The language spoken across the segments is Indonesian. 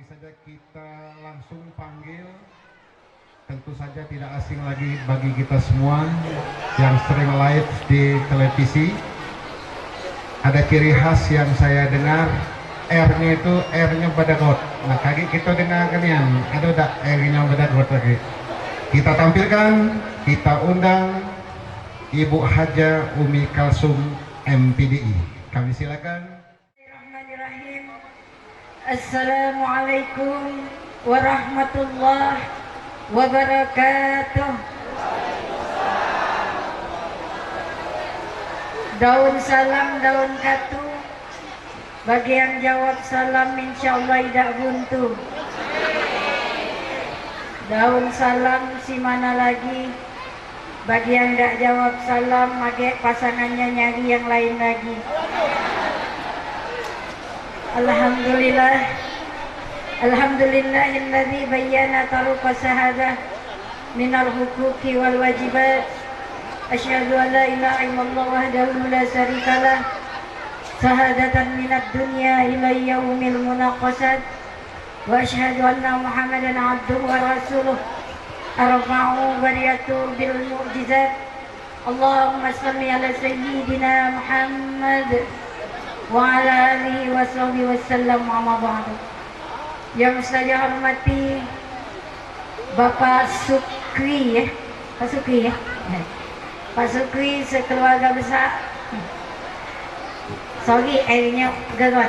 saja kita langsung panggil, tentu saja tidak asing lagi bagi kita semua yang sering live di televisi. Ada ciri khas yang saya dengar, R-nya itu R-nya badagot. Nah, kaki kita dengar kan yang ada tak R-nya badagot lagi. Kita tampilkan, kita undang Ibu Haja Umi Kalsum MPDI. Kami silakan. Assalamualaikum warahmatullahi wabarakatuh. Daun salam, daun katu. Bagi yang jawab salam, insya Allah tidak buntu. Daun salam, si mana lagi? Bagi yang tidak jawab salam, maka pasangannya nyari yang lain lagi. Alhamdulillah, alhamdulillahilladzi bayyana taruqa sahadah minal huquqi wal wajibat. Asyhadu an la ilaha illallah wahdahu la syarikalah, sahadatan minad dunya ila yaumil munaqasat. Wa asyhadu anna Muhammadan abduhu wa rasuluh arfa'u bariyatu bil mu'jizat. Allahumma salli ala sayyidina Muhammad wa ala alihi wa sahbihi wasallam, amma ba'du. Yang saya hormati Bapak Sukri, ya, Pak Sukri, ya, Pak Sukri sekeluarga besar. Sorry, airnya gagal.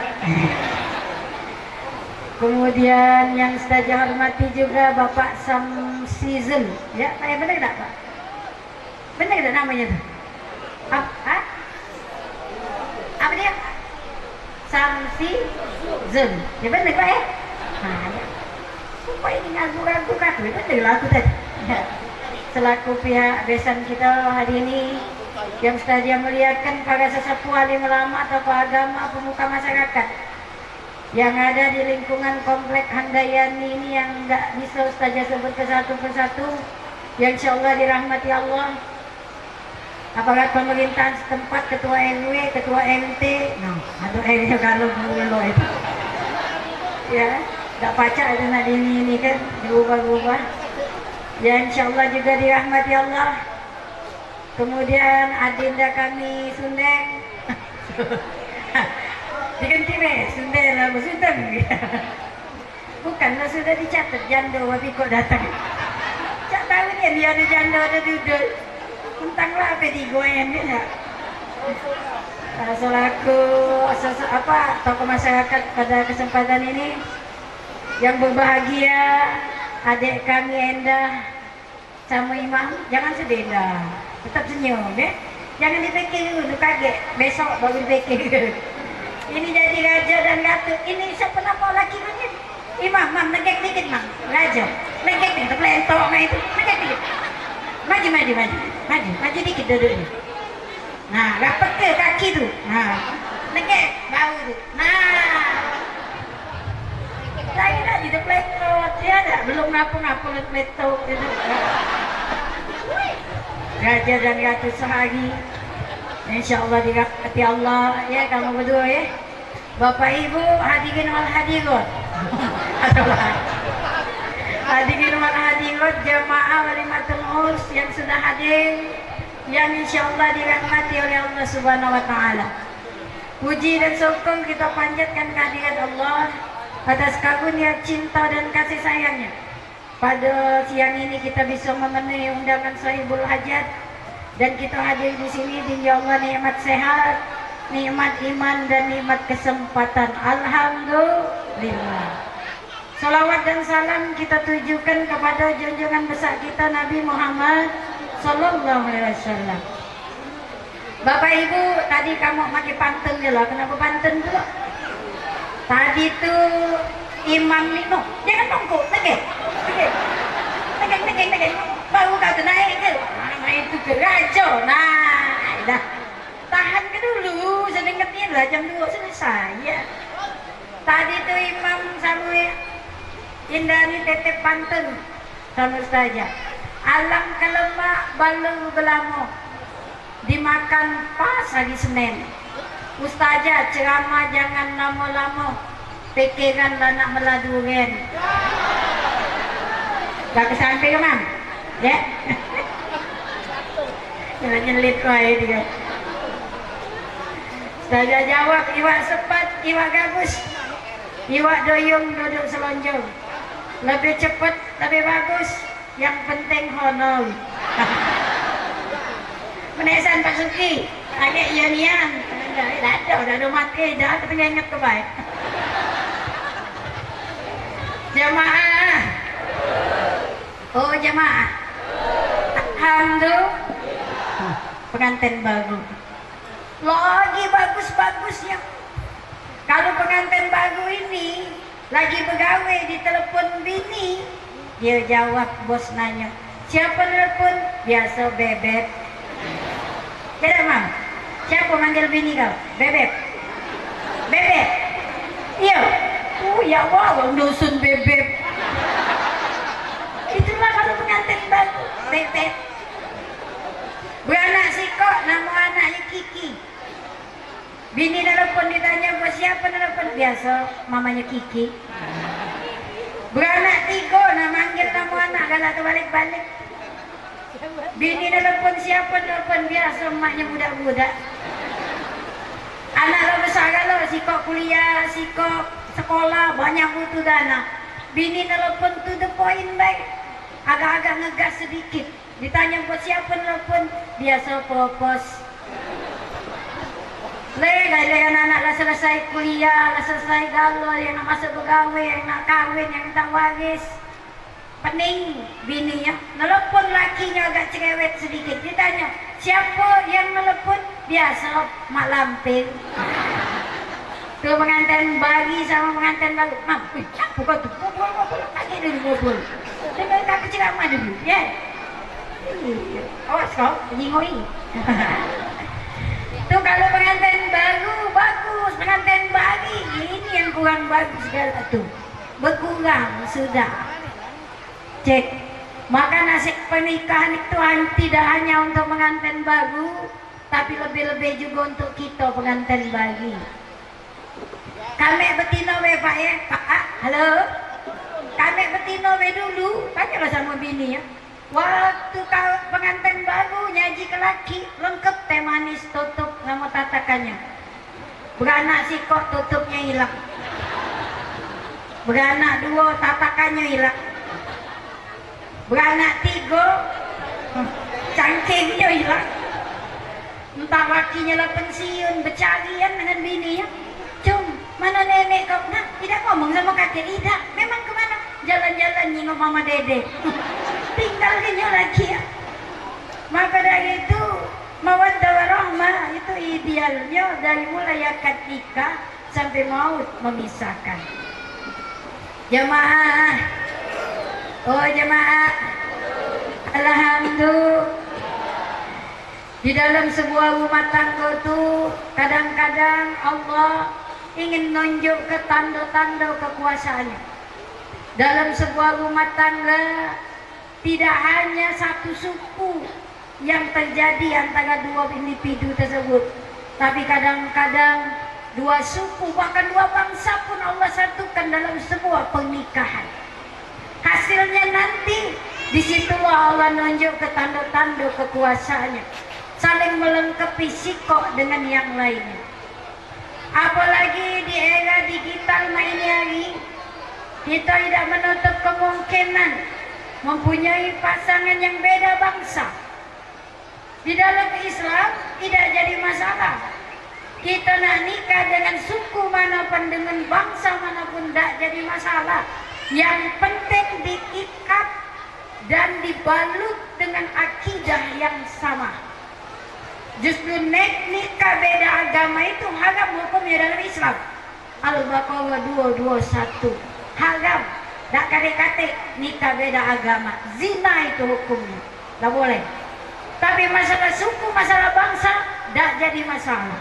Kemudian yang saya hormati juga Bapak Samsizul, ya, benar tidak Pak? Benar tidak namanya tuh? Apa dia? Samsizul, ya benar Pak ya? Nah, ya. Supaya ini ngaku-ngaku kan, benar lah aku tadi. Ya. Selaku pihak besan kita hari ini yang saja melihatkan para sesepuh alim ulama, tokoh agama, pemuka masyarakat yang ada di lingkungan komplek Handayani ini, yang nggak bisa saja sebut ke satu persatu, yang insya Allah dirahmati Allah. Apakah pemerintahan setempat, ketua RW, ketua MT, atau R-nya kalau lo itu, ya, nggak pacak itu nanti ini kan diubah-ubah. Ya insya Allah juga dirahmati Allah. Kemudian adinda kami Sundeng, diganti Sundeng lalu Sundeng. Bukanlah sudah dicatat janda, tapi kok datang? Cak tahu dia ada janda, ada duduk. Tentanglah apa digoyang dia. Selaku tokoh masyarakat pada kesempatan ini yang berbahagia, adik kami Endah sama Imam, jangan sedih dah, tetap senyum ya. Jangan dipikir dulu kaget, besok baru dipikir. Ini jadi raja dan ratu. Ini siapa nama laki ini? Imam, negek dikit Mam, raja, negek dikit, pelentok itu, negek dikit. Maju dikit duduknya. Nah, rapat ke kaki tu. Nah, negek bau tu. Nah, saya dah di peletot, ya dah belum ngapa peletot itu. Raja dan ratu sehari, insya Allah dirahmati Allah ya kamu berdua ya. Bapak Ibu hadirin wal hadirat. Hadirin wal hadirat, jamaah walimatul urs yang sudah hadir, yang insya Allah dirahmati oleh Allah Subhanahu wa Ta'ala. Puji dan syukur kita panjatkan kehadirat Allah atas karunia cinta dan kasih sayangnya. Pada siang ini kita bisa memenuhi undangan Sahibul Hajat, dan kita hadir di sini di Allah nikmat sehat, nikmat iman, dan nikmat kesempatan. Alhamdulillah. Salawat dan salam kita tujukan kepada junjungan besar kita Nabi Muhammad Sallallahu Alaihi Wasallam. Bapak Ibu, tadi kamu pakai pantun ya lah. Kenapa pantun dulu? Tadi tuh Imam itu, jangan nongkok, negek, baru kau naik ke, itu ke raja. Nah, dah tahan ke dulu, saya ingetin lah jam 2 selesai ya. Tadi tuh Imam sama Indani tetep pantun sama saja. Alam kelemak balu belamo, dimakan pas hari Senin. Ustazah ceramah jangan lama-lama, pikiran anak meladuren. Gak kesampai ke man? Ya? Jangan nyelit wae dia. Saya jawab, iwak sepat, iwak gabus, iwak doyong duduk selonjong. Lebih cepat, lebih bagus. Yang penting honor. Menesan Pak Suki, agak ian-ian. Dah mati, dah tapi ingat ke baik. Jamaah. Oh jamaah. Alhamdulillah. Pengantin baru. Lagi bagus-bagusnya. Kalau pengantin baru ini lagi begawe di telepon bini, dia jawab, bos nanya, siapa telepon? Biasa bebek. Tidak mam, siapa manggil bini kau? Bebek. Bebek. Iya. Ya wow, dusun bebek. Itulah kalau pengantin baru, bebek. Beranak si kok, nama anaknya Kiki. Bini telepon ditanya buat siapa telepon? Biasa mamanya Kiki. Beranak 3, nama manggil nama anak galak terbalik-balik. Bini telepon siapa telepon? Biasa emaknya budak-budak. Anak lo besar kalau si kok kuliah, si kok sekolah, banyak butuh dana. Bini telepon to the point baik. Agak-agak ngegas sedikit. Ditanya buat siapa telepon? Biasa popos. Gaya anak lah selesai kuliah, lah selesai galau, yang nak masuk pegawai, yang nak kahwin, yang tak waris. Pening bininya, nelpon lakinya agak cerewet sedikit. Ditanya, siapa yang nelpon? Biasa Mak Lampir. Tuh pengantin bagi sama pengantin baru. Mam, buka tuh, ngobrol, lagi dulu ngobrol. Dengar tak ceramah dulu, ya. Awas kau, nyingoi. Tuh kalau pengantin baru bagus, pengantin bagi ini yang kurang bagus segala tuh. Berkurang sudah. Cek. Maka nasib pernikahan itu tidak hanya untuk pengantin baru, tapi lebih-lebih juga untuk kita pengantin bagi. Kami betina we Pak ya, Pak. Halo. Kami betina we dulu, tanyalah sama bini ya. Waktu kau pengantin baru nyaji ke laki, lengkap teh manis tutup nama tatakannya. Beranak si kok tutupnya hilang. Beranak 2 tatakannya hilang. Beranak 3 cangkingnya hilang. Entah lakinya lah pensiun bercarian dengan bini ya. Cum, mana nenek kau? Nah, tidak ngomong sama kakek, tidak. Memang kemana? Jalan-jalan nyingok mama dede. Tinggal dia lagi ya. Maka dari itu mawaddah warahmah itu idealnya dari mulai akad nikah sampai maut memisahkan. Jamaah. Oh jamaah. Alhamdulillah. Di dalam sebuah rumah tangga itu kadang-kadang Allah ingin nunjuk ke tanda-tanda kekuasaannya. Dalam sebuah rumah tangga tidak hanya satu suku yang terjadi antara 2 individu tersebut, tapi kadang-kadang 2 suku bahkan 2 bangsa pun Allah satukan dalam sebuah pernikahan. Hasilnya nanti disitulah Allah nunjuk ke tanda-tanda kekuasaannya, saling melengkapi sikok dengan yang lainnya. Apalagi di era digital ini hari, kita tidak menutup kemungkinan mempunyai pasangan yang beda bangsa. Di dalam Islam tidak jadi masalah. Kita nak nikah dengan suku manapun, dengan bangsa manapun, tidak jadi masalah. Yang penting diikat dan dibalut dengan akidah yang sama. Justru nikah beda agama itu haram hukumnya dalam Islam. Al-Baqarah 221 haram. Tak kate-kate nikah beda agama, zina itu hukumnya, tak boleh. Tapi masalah suku, masalah bangsa, tak jadi masalah.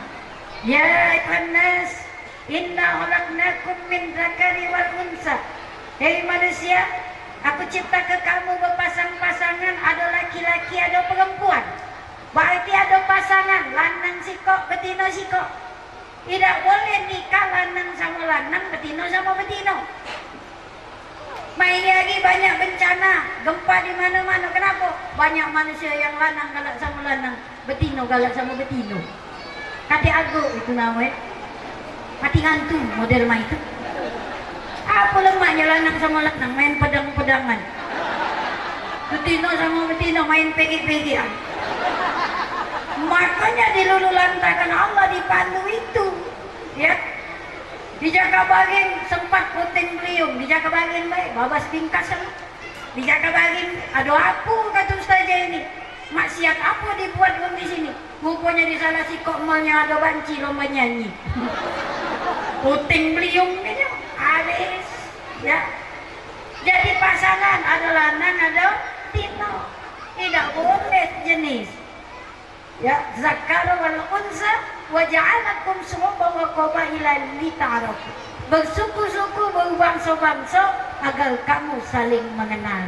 Ya ayyuhannas, inna khalaqnakum min dzakari wal unsa. Hei manusia, aku cipta ke kamu berpasang-pasangan, ada laki-laki, ada perempuan. Berarti ada pasangan, lanang sikok, betina sikok. Tidak boleh nikah lanang sama lanang, betino sama betino. Main lagi banyak bencana, gempa di mana-mana. Kenapa? Banyak manusia yang lanang galak sama lanang, betino galak sama betino. Kati ago itu namanya. Mati ngantuk model main itu. Apa lemaknya lanang sama lanang main pedang-pedangan. Betino sama betino main pegi-pegian. Makanya dilululantakan Allah dipandu itu, ya. Di Jakabagin sempat puting beliung, di Jakabagin baik, babas pingkasan. Di Jakabagin ada apa kata ustazah ini? Maksiat apa dibuat di sini? Rupanya di salah si kokmalnya ada banci lomba nyanyi. Puting beliung ini habis, ya. Jadi pasangan ada lanang ada tino, tidak boleh jenis. Ya, zakar wal unsa wa ja'alakum syu'uban wa qabailan lita'arafu. Bersuku-suku, berbangsa-bangsa agar kamu saling mengenal.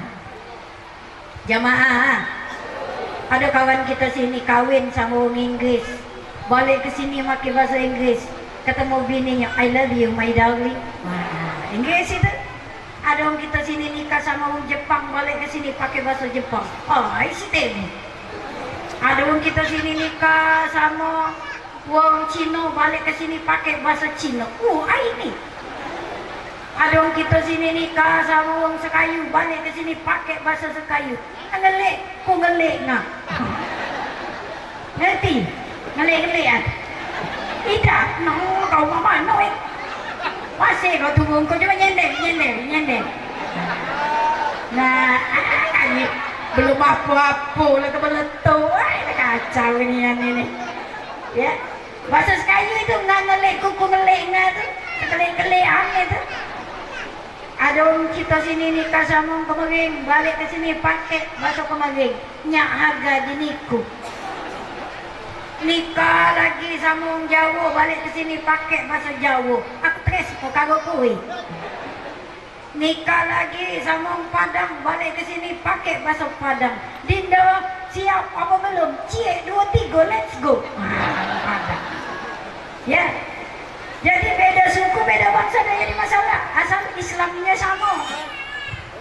Jamaah, ada kawan kita sini kawin sama orang Inggris, balik ke sini pakai bahasa Inggris, ketemu bininya, I love you my darling. Wah, Inggris itu. Ada orang kita sini nikah sama orang Jepang, balik ke sini pakai bahasa Jepang. Oh, isi ini. Ada orang kita sini nikah sama orang Cina, balik ke sini pakai bahasa Cina. Ini. Ada orang kita sini nikah sama orang Sekayu, balik ke sini pakai bahasa Sekayu. Ngelik, ku ngelik ngah. Ngerti? Ngelik kan? Tidak, no, kau mama no. Masih kau tunggu, kau cuma nyender. Nah, ini belum apa-apa lah kebeletu. Kacau ini. Ya, bahasa Sekayu itu nggak ngelik, kuku ngelik nggak tuh, kelik-kelik aneh tuh. Ada orang kita sini nikah sama orang Kemering, balik ke sini pakai bahasa Kemering, nyak harga diniku. Nikah lagi sama orang Jawa, balik ke sini pakai bahasa Jawa. Aku terus kok kagak kui. Nikah lagi sama orang Padang, balik ke sini pakai bahasa Padang. Dinda siap apa belum? Cie 2 3 let's go. Padang. Ya. Jadi beda suku, beda bangsa tidak jadi masalah, asal Islamnya sama.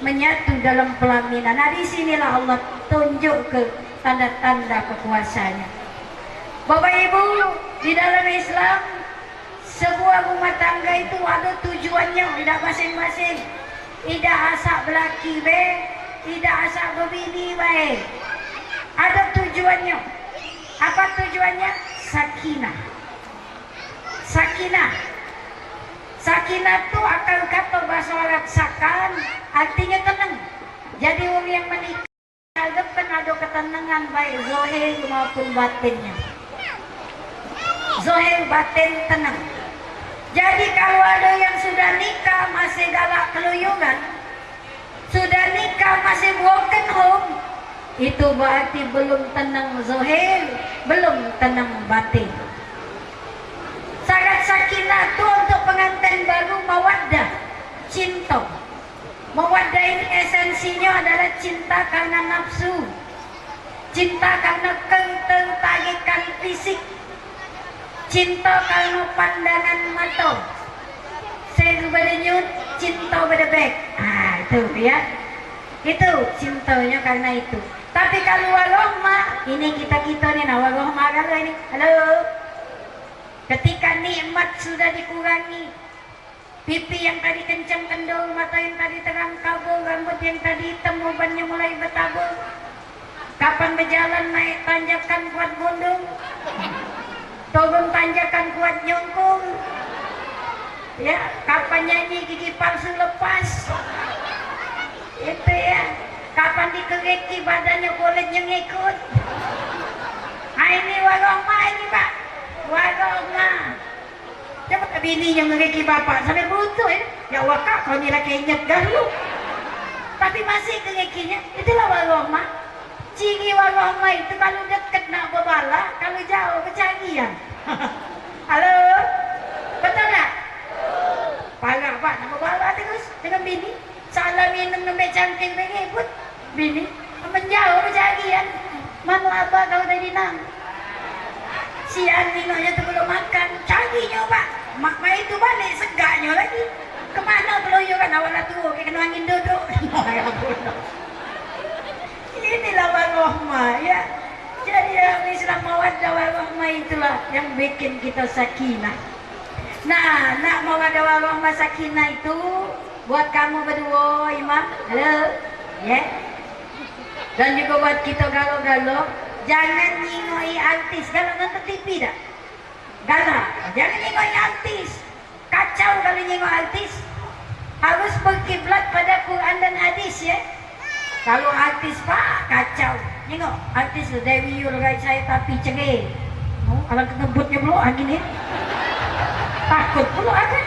Menyatu dalam pelaminan. Nah, di sinilah Allah tunjuk ke tanda-tanda kekuasaannya. Bapak Ibu, di dalam Islam sebuah rumah tangga itu ada tujuannya, tidak masing-masing. Tidak asak belaki be, tidak asak berbini baik. Ada tujuannya. Apa tujuannya? Sakinah. Sakinah itu akal kata bahasa Arab sakan, artinya tenang. Jadi orang yang menikah kan ada ketenangan baik zahir maupun batinnya. Zahir batin tenang. Jadi kalau ada yang sudah nikah masih galak keluyungan, sudah nikah masih broken home, itu berarti belum tenang zahir, belum tenang batin. Syarat sakinah itu untuk pengantin baru mawaddah, cinta. Mawaddah ini esensinya adalah cinta karena nafsu, cinta karena ketertarikan fisik, cinta karena pandangan mata. Saya berdenyut, cinta berdebek. Itu ya. Itu cintanya karena itu. Tapi kalau warohma, ini kita nih, nah warohma kalau ini, halo. Ketika nikmat sudah dikurangi, pipi yang tadi kencang kendor, mata yang tadi terang kabur, rambut yang tadi hitam, ubannya mulai bertabur. Kapan berjalan naik tanjakan kuat gondong, turun tanjakan kuat nyongkung. Ya, kapan nyanyi gigi palsu lepas. Itu ya. Kapan dikereki badannya kulitnya ngikut. Nah ini warohma ini Pak. Warohma. Coba bini yang ngereki bapak sampai butuh ya. Ya wakak kau nilai kenyat dahulu. Tapi masih kerekinya. Itulah warohma. Ciri warohma itu kalau dekat nak berbala, kalau jauh kecanggihan. Halo? Betul tak? Parah Pak nak berbala terus dengan bini. Salah minum nembe cangking berebut. Bini menjauh kecanggihan. Mana apa kau tadi nang? Si Ninonya tuh belum makan, cari nyoba. Mak itu balik segaknya lagi. Kemana peluyuran awalnya tuh, kayak kena angin duduk. Inilah warohmah ya. Jadi dalam Islam mawaddah warohmah itulah yang bikin kita sakinah. Nah, nak mawaddah warohmah sakinah itu buat kamu berdua, Imam. Halo, ya. Dan juga buat kita galau-galau. Jangan nyingoi artis. Galau nonton TV dah. Galau. Jangan nyingoi artis. Kacau kalau nyingoi artis. Harus berkiblat pada Quran dan hadis ya. Kalau artis pak kacau. Nyingok artis Dewi Yul guys saya tapi cengeng. Oh, kalau ketebutnya belum angin ya. Takut belum ada.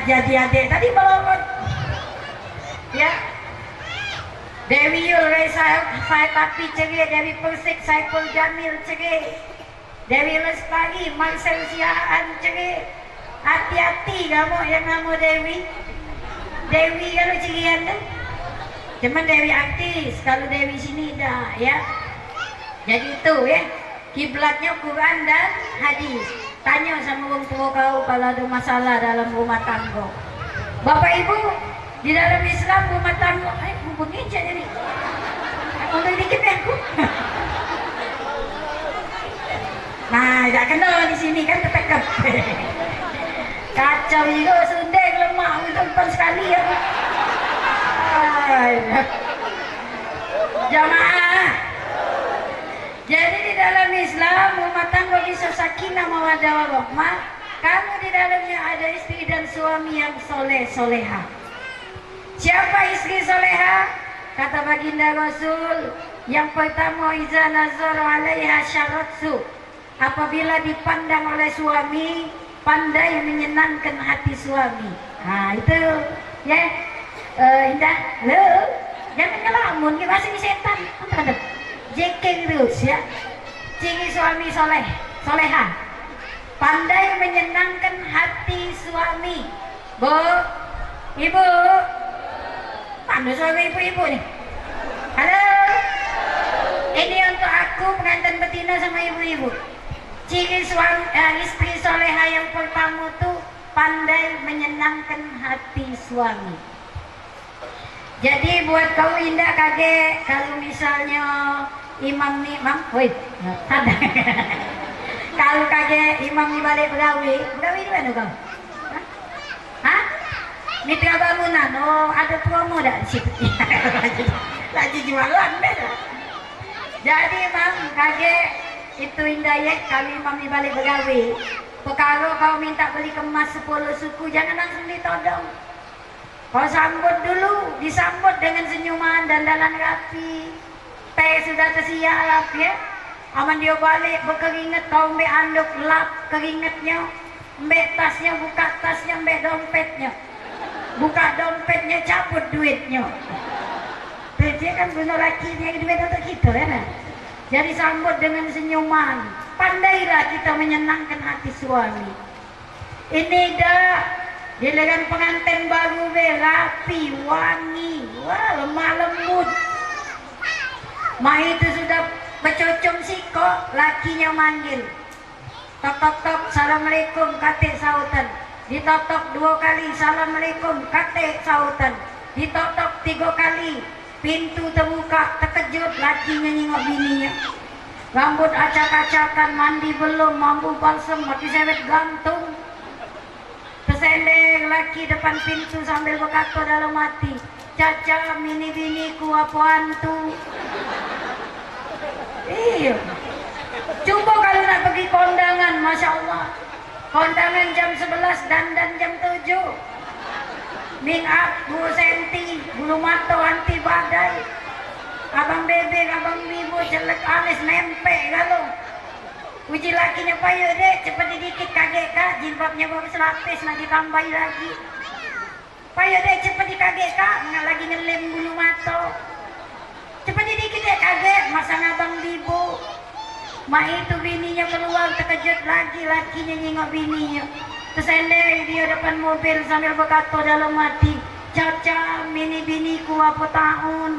Jadi adik tadi balon. Ya. Dewi Yul guys saya tapi cengeng. Dewi Persik Saiful Jamil cengeng. Dewi Lestari Marcel Siaan cengeng. Hati-hati kamu yang nama Dewi. Dewi kalau cerian tuh cuman Dewi artis, kalau Dewi sini dah ya. Jadi itu ya, kiblatnya Quran dan hadis. Tanya sama orang tua kau kalau ada masalah dalam rumah tangga. Bapak Ibu, di dalam Islam rumah tangga, bunyi aja jadi. Untuk dikit ya aku. Nah, tak kena di sini kan tertekap. Kacau juga sundeng lemak itu depan sekali ya. Jamaah. Jadi di dalam Islam rumah tangga bisa sakinah mawaddah warahmah kalau di dalamnya ada istri dan suami yang soleh soleha. Siapa istri soleha? Kata baginda Rasul yang pertama iza nazar alaiha syaratsu, apabila dipandang oleh suami pandai menyenangkan hati suami. Nah itu ya. Indah, lo jangan ngelamun, kita masih setan. Jekeng terus ya. Ciri suami soleh, soleha, pandai menyenangkan hati suami. Bu, ibu, mana suami ibu-ibu nih? Halo, ini untuk aku pengantin betina sama ibu-ibu. Ciri suami, istri soleha yang pertama tuh pandai menyenangkan hati suami. Jadi buat kau Indah kaget kalau misalnya imam nih, woi, ada. Kalau kaget imam di balik begawi di mana kau? Hah? Mitra bangunan, oh ada promo dah di situ. Lagi jualan beda. Jadi imam kaget itu Indah ya kalau imam di balik begawi. Kalau kau minta beli kemas 10 suku jangan langsung ditodong. Kau sambut dulu, disambut dengan senyuman dan dandanan rapi. Teh sudah tersiap ya. Aman dia balik berkeringat, kau ambil anduk lap keringatnya. Ambil tasnya, buka tasnya, ambil dompetnya. Buka dompetnya, cabut duitnya. Dia kan benar lakinya duit untuk kita ya. Jadi sambut dengan senyuman. Pandailah kita menyenangkan hati suami. Ini dah giliran pengantin baru rapi, wangi, wah lemah lembut. Mak itu sudah bercocong siko, lakinya manggil. Tok tok tok, assalamualaikum, kate sautan. Ditok tok 2 kali, assalamualaikum, kate sautan. Ditok tok 3 kali, pintu terbuka, terkejut, lakinya nyingok bininya. Rambut acak-acakan, mandi belum, mampu balsem, mati sewet gantung. Kesendeng laki depan pintu sambil berkata dalam hati, Caca mini biniku apa hantu. Iya. Coba kalau nak pergi kondangan, Masya Allah. Kondangan jam 11, dandan jam 7. Make up 2 cm, bulu mata anti badai. Abang bebek, abang bibu, jelek alis nempel kalau. Uji lakinya payah deh, cepat dikit kaget kak, jilbabnya baru selapis, nak ditambahi lagi. Payah deh, cepat dikaget kak, nggak lagi ngelem bulu mata. Cepat dikit deh kaget, masang abang bibu. Mak itu bininya keluar, terkejut lagi, lakinya nyengok bininya. Tersendiri dia depan mobil sambil berkata dalam hati, Caca, mini biniku apa tahun?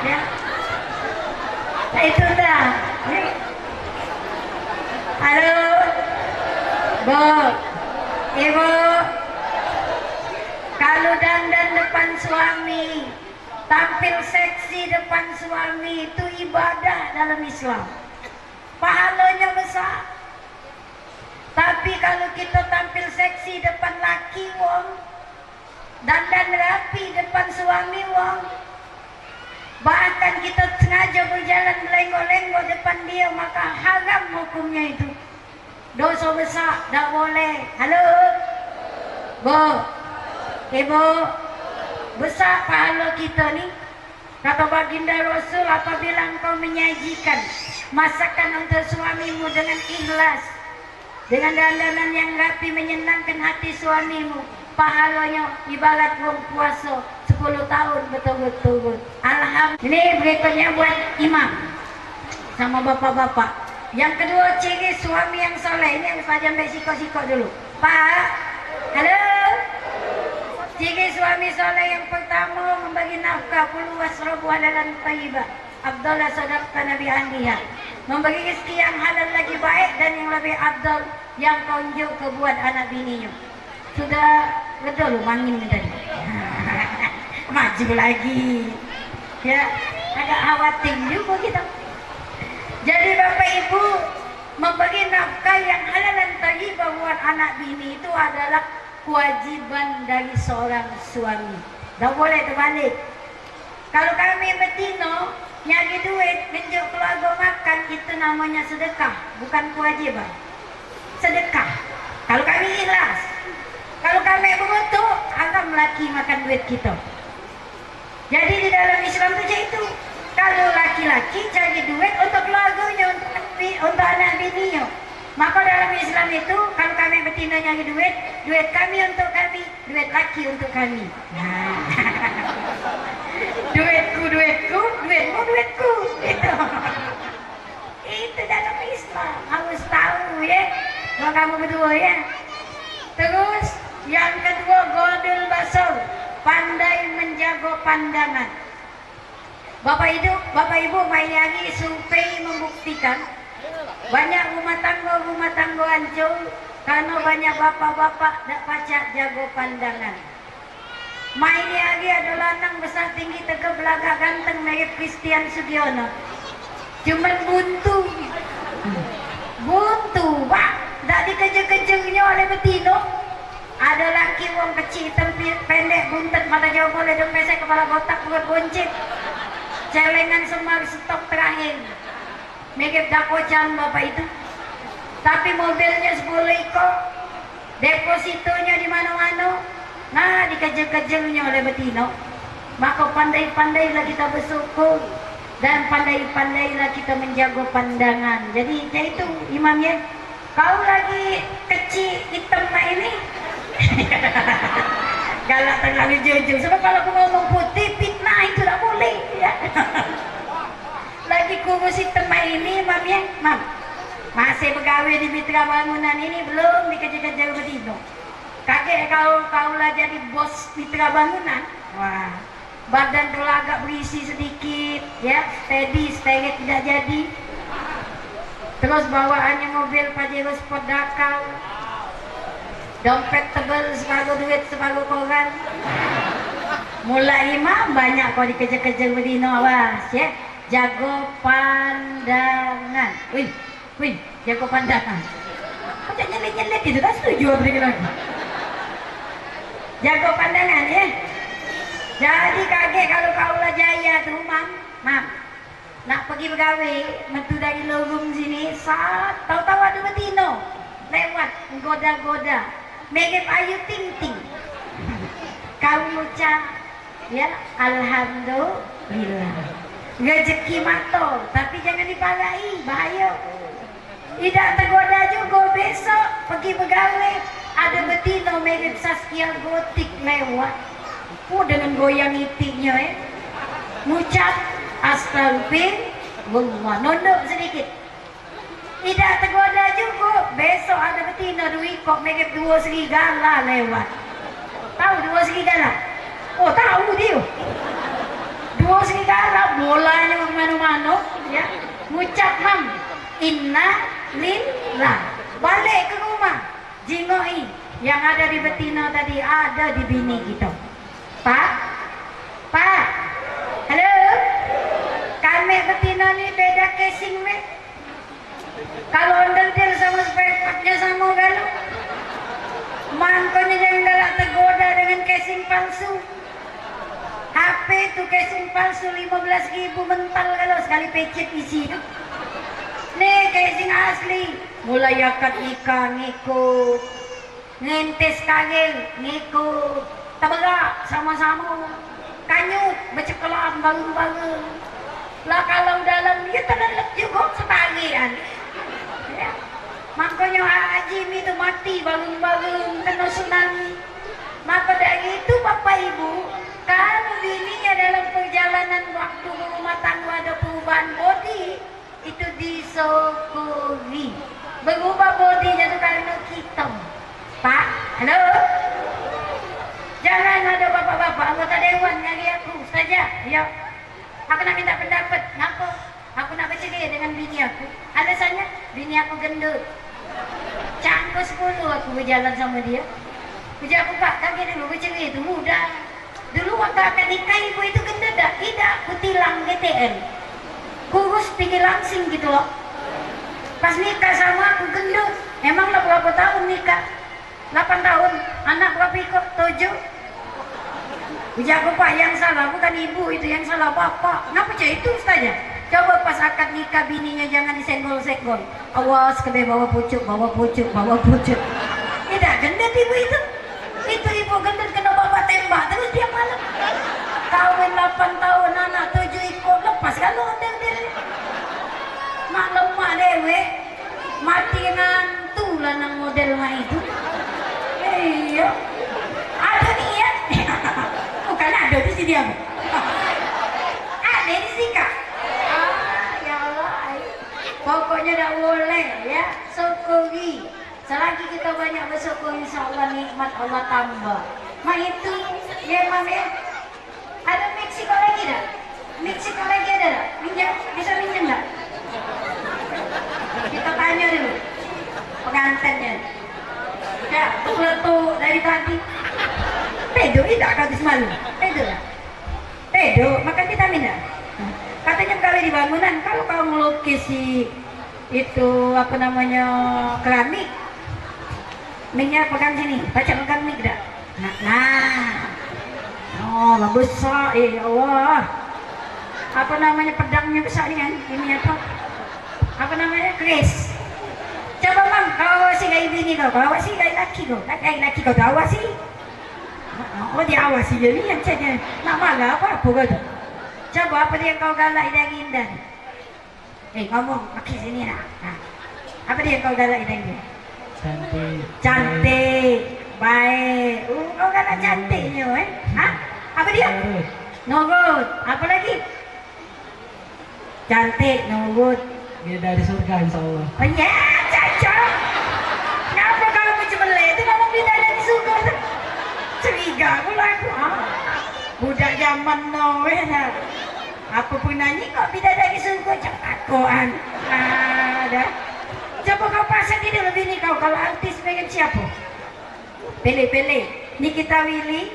Ya, nah, itu dah. Halo, Bu, Ibu. Kalau dandan depan suami, tampil seksi depan suami itu ibadah dalam Islam. Pahalanya besar. Tapi kalau kita tampil seksi depan laki wong, dandan rapi depan suami wong, bahkan kita sengaja berjalan lenggok-lenggok depan dia, maka haram hukumnya itu. Dosa besar, tak boleh. Halo, Bu, Ibu, besar pahala kita nih. Kata baginda Rasul, apabila engkau menyajikan masakan untuk suamimu dengan ikhlas, dengan dandanan yang rapi menyenangkan hati suamimu, pahalanya ibarat wong puasa 10 tahun betul-betul. Alhamdulillah. Ini berikutnya buat imam sama bapak-bapak. Yang kedua, ciri suami yang soleh. Ini yang saja ambil siko-siko dulu. Pak, halo. Ciri suami soleh yang pertama, membagi nafkah puluh wasrobu halalan taibah. Abdullah sadaqta Nabi Andiha. Memberi rezeki yang halal lagi baik, dan yang lebih abdul yang konjuk ke buat anak bininya. Sudah betul lu mangin tadi. Maju lagi. Ya, agak khawatir juga kita. Jadi Bapak Ibu, memberi nafkah yang halal dan thayyibah buat anak bini itu adalah kewajiban dari seorang suami. Tak boleh terbalik. Kalau kami betina nyari duit menjuk keluarga makan, itu namanya sedekah, bukan kewajiban. Sedekah. Kalau kami ikhlas. Kalau kami begitu, haram laki makan duit kita. Jadi di dalam Islam itu, kalau laki-laki cari duit untuk keluarganya, untuk anak bininya. Maka dalam Islam itu, kalau kami betina nyari duit, duit kami untuk kami, duit laki untuk kami. Nah. Duitku, duitku, duitmu, duitku. Itu. Itu dalam Islam. Harus tahu ya. Kalau kamu berdua ya. Terus yang kedua, godul basar, pandai menjaga pandangan. Bapak Ibu, main lagi survei membuktikan banyak rumah tangga hancur karena banyak bapak-bapak tak pacak jaga pandangan. Main lagi ada lanang besar tinggi tegap belagak ganteng mirip Christian Sugiono. Cuman buntu, pak, tak dikejar-kejarnya oleh betino. Ada laki wong kecil, pendek, buntet, mata jauh boleh dong pesek, kepala botak, buat boncit, celengan semar stok terakhir. Mirip dakocan Bapak itu. Tapi mobilnya 10 ekor, depositonya di mana-mana. Nah, dikejar-kejarnya oleh betino. Maka pandai-pandailah kita bersyukur, dan pandai-pandailah kita menjaga pandangan. Jadi itu imamnya, kau lagi kecil hitam ini galak terlalu jujur. Sebab kalau aku ngomong putih, fitnah itu tak boleh ya. Lagi kurus hitam ini imamnya, mam masih pegawai di mitra bangunan ini, belum dikejar-kejar betino. Kakek kau lah jadi bos mitra bangunan. Wah, badan tuh agak berisi sedikit ya, steady tidak jadi. Terus bawaannya mobil Pajero Sport Dakar, dompet tebal separuh duit separuh koran. Mulai imam banyak kau dikejar-kejar bedino, awas ya, jago pandangan. Wih, jago pandangan. Kau jangan nyelet-nyelet itu, tak setuju beri lagi. Jago pandangan ya. Jadi kakek kalau kaulah jaya tuh mam, nak pergi pegawai, mentu dari lorong sini, tahu-tahu ada betino lewat goda-goda, mirip Ayu Ting Ting. Kau ucap ya, alhamdulillah. Rezeki mato, tapi jangan dipalai, bahaya. Tidak tergoda juga besok pergi pegawai, ada betino mirip Saskia Gotik lewat. Dengan goyang itiknya ya, ngucap astagfirullah, nunduk sedikit. Tidak tergoda juga, besok ada betina duit kok mirip 2 serigala lewat. Tahu 2 serigala? Oh, tahu dia. 2 serigala, bolanya kemana-mana ya. Ngucap mam, Inna lillah. Balik ke rumah, jingoi yang ada di betina tadi ada di bini kita. Pak, Pak, halo, kami betina nih beda casing me. Kalau ondel-ondel sama spare partnya sama galau. Mangkonya jangan galak tergoda dengan casing palsu. HP itu casing palsu 15.000 mental kalau sekali pecet isi itu. Nih casing asli, mulai akad nikah ngikut, ngentes kagel ngikut, teberak sama-sama, kanyut bercekelam bangun-bangun. Lah kalau dalam dia terlelep juga sebagian. Ya. Makanya Haji itu mati bangun-bangun kena tsunami. Maka dari itu Bapak Ibu, kalau bininya dalam perjalanan waktu rumah tangga ada perubahan body, itu disyukuri. Berubah bodinya itu karena kita. Pak, halo. Jangan ada bapak-bapak anggota dewan nyari aku saja. Ya, aku nak minta pendapat. Ngapa? Aku nak bercerai dengan bini aku. Alasannya bini aku gendut. Cangkuk 10 aku berjalan sama dia. Puja aku Pak, kaki dulu bercerai itu mudah. Dulu waktu akan nikah ibu itu gendut dah. Tidak, aku tilang GTL. Kurus tinggi langsing gitu loh. Pas nikah sama aku gendut. Emang lah berapa tahun nikah? 8 tahun. Anak berapa ikut? 7. Puja aku Pak, yang salah bukan ibu itu, yang salah bapak. Ngapa cah itu saja? Coba pas akad nikah bininya jangan disenggol-senggol. Awas kebe bawa pucuk, bawa pucuk, bawa pucuk. Tidak gendut ibu itu. Itu ibu gendut kena bapak tembak terus tiap malam. Kawin 8 tahun anak 7 ikut lepas kalau ondel-ondel. Mak lemah dewe. Mati ngantu lah nang model mah itu. Iya. Ada nih ya. Bukan ada di sini apa? Ada di sini Kak. Ya Allah. Pokoknya dah boleh ya. Syukuri. Selagi kita banyak bersyukur, insya Allah nikmat Allah tambah. Mak itu, ya Mam ya. Ada Meksiko lagi dah? Meksiko lagi ada dah? Minjam, bisa minjam dah? Kita tanya dulu pengantinnya. Ya, tuh dari tadi. Pedo tidak gadis malu. Pedo lah. Pedo, makan vitamin dah. Katanya kali di bangunan, kalau kau melukis itu apa namanya keramik, miknya pegang sini, baca pegang mik dah. Nah, oh bagus ya Allah. Apa namanya pedangnya besar kan? Ini apa namanya keris. Coba Mam, kau awasi gaya bini kau awasi gaya laki kau, laki kau awasi. Oh dia awasi jadi yang cakap nak malah apa kau tu. Coba apa dia kau galak dari Indah? Ngomong pakai sini nak. Apa dia kau galak dari dia? Cantik. Cantik, baik. Kau galak cantiknya, Hah? Apa dia? Nurut. Apa lagi? Cantik, nurut. Dia dari surga insya Allah. Oh ya, cocok. Kenapa kamu macam melek itu ngomong dia dari surga? Curiga pula aku. Budak zaman now apa pun nyanyi kok bidadari surga cakap akuan. Dah. Coba kau pasang ini lebih ni kau kalau artis pengen siapa? Pilih. Ni kita Willy.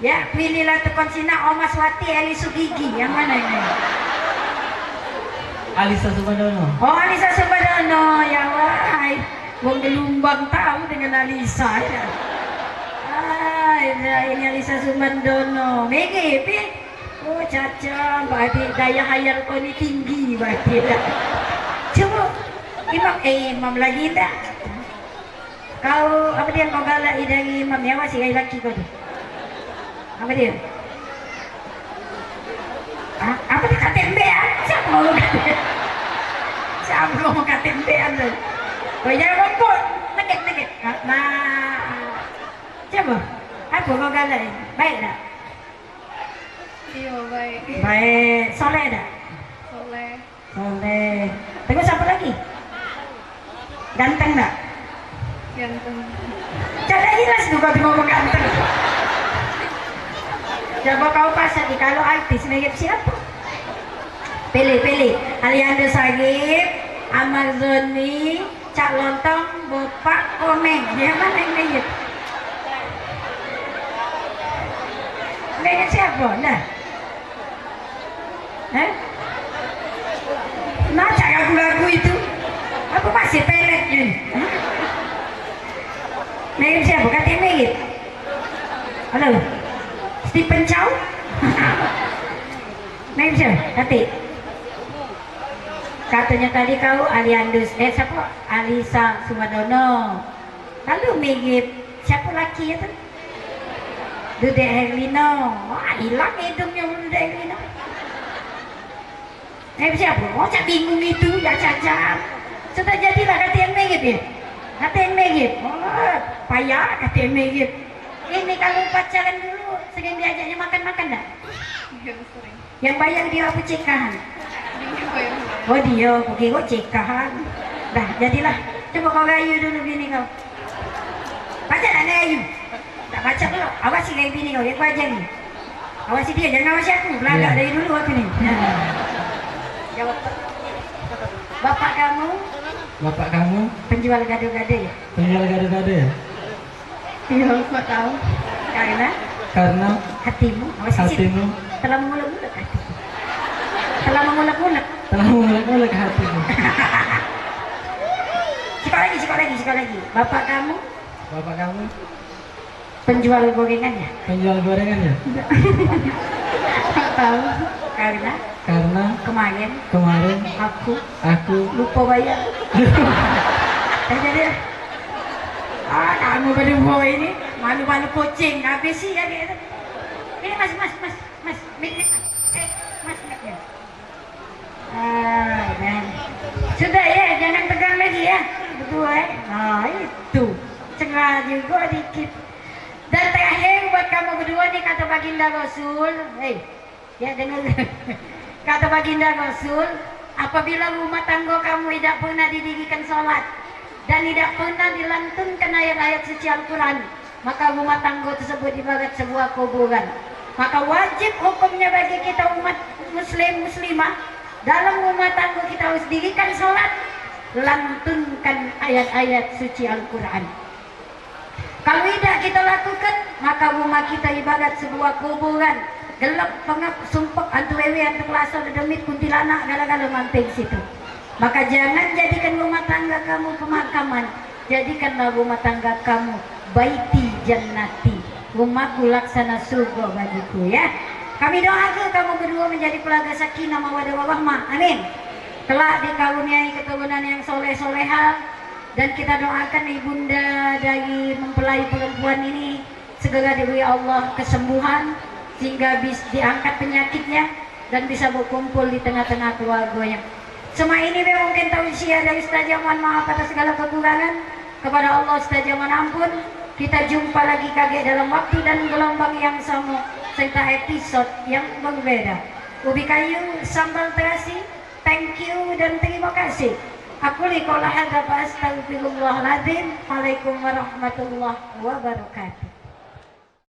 Ya, pilihlah tekan sina Oma Swati Eli Sugigi. Yang mana ini? Alisa Subadono. Oh, Alisa Subadono. Ya wahai. Wong Gelumbang tahu dengan Alisa ya. Ini Alisa Subadono. Megi, oh caca, berarti daya hayal kau ni tinggi berarti dah. Coba imam lagi tak? Kau apa dia kau galak dari imam ya masih gaya laki kau tu? Apa dia? Apa dia KTMB ah? Siapa mau KTMB? Siapa mau KTMB anda? Kau jangan rokok, nekek. Nah, coba. Apa kau galak? Baik tak? Iya baik. Baik, soleh tak? Soleh. Tengok siapa lagi? Ganteng tak? Ganteng. Cara jelas tu kau ngomong ganteng. Coba kau pasang ni kalau artis mirip siapa? Pilih. Aliando Sagib Amazoni Cak Lontong Bapak Komeng dia mana yang nengit siapa nah nah cak lagu-lagu itu aku masih pelet ini nengit siapa katanya nengit halo Stephen Chow nengit siapa katanya tadi kau Aliandus siapa Alisa Sumadono lalu mirip siapa laki itu Dude Herlino wah hilang hidungnya Dude Herlino siapa cak bingung itu ya cacat sudah jadilah kata yang mirip ya kata yang mirip payah kata yang mirip ini kalau pacaran dulu sering diajaknya makan-makan dah Yang sering. yang bayar dia apa cekahan Dia bayar. oh dia oke kok cekahan dah jadilah coba kau rayu dulu bini kau baca tak rayu tak baca dulu awasi rayu bini kau dia aja nih awasi dia jangan awasi aku belagak dari dulu aku nih jawab bapak kamu penjual gado-gado ya penjual gado-gado ya Iya, kok tahu? karena hatimu awasi hatimu telah mengulek-ulek hati telah mengulek-ulek telah mengulek-ulek hatimu. Sekali lagi. Bapak kamu penjual gorengannya. penjual gorengannya Kok tahu? Karena kemarin aku lupa bayar. Jadi kamu berdua ini malu-malu kucing habis sih ya gitu. Ini mas dan sudah ya jangan tegang lagi ya berdua nah itu cengar juga dikit dan terakhir buat kamu berdua nih kata baginda Rasul ya dengar kata baginda Rasul apabila rumah tangga kamu tidak pernah didirikan sholat dan tidak pernah dilantunkan ayat-ayat suci Al-Quran maka rumah tangga tersebut ibarat sebuah kuburan maka wajib hukumnya bagi kita umat muslimah dalam rumah tangga kita harus dirikan sholat lantunkan ayat-ayat suci Al-Quran kalau tidak kita lakukan maka rumah kita ibarat sebuah kuburan gelap pengap sumpek antu wewe antu kelasa demit kuntilanak gala-gala mamping situ maka jangan jadikan rumah tangga kamu pemakaman jadikanlah rumah tangga kamu baiti jannati rumahku laksana surga bagiku ya kami doakan kamu berdua menjadi keluarga sakinah mawaddah warahmah amin kelak dikaruniai keturunan yang soleh-soleha dan kita doakan ibunda dari mempelai perempuan ini segera diberi Allah kesembuhan sehingga bisa diangkat penyakitnya dan bisa berkumpul di tengah-tengah keluarganya. Semua ini mungkin tausiah dari Ustazah, mohon maaf atas segala kekurangan. Kepada Allah Ustazah mohon ampun. Kita jumpa lagi kaget dalam waktu dan gelombang yang sama serta episode yang berbeda. Ubi kayu sambal terasi, thank you dan terima kasih. Aku liqolah hadza fa astaghfirullahaladzim. Waalaikumsalam warahmatullahi wabarakatuh.